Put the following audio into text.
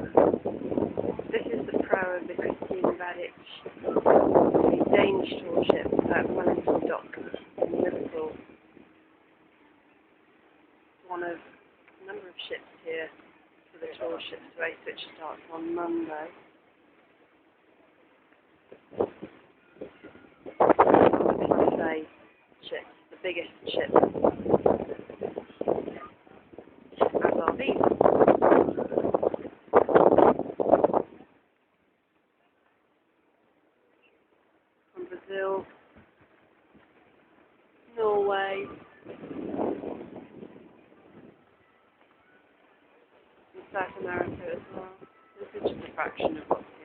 This is the prow of the Christine Radich, the Danish tall ship at Wellington Dock in Liverpool. One of a number of ships here for the tall ships race, which starts on Monday. The Class A ship, the biggest ship, as are these. From Brazil, Norway, and South America as well. This is just a fraction of what's here.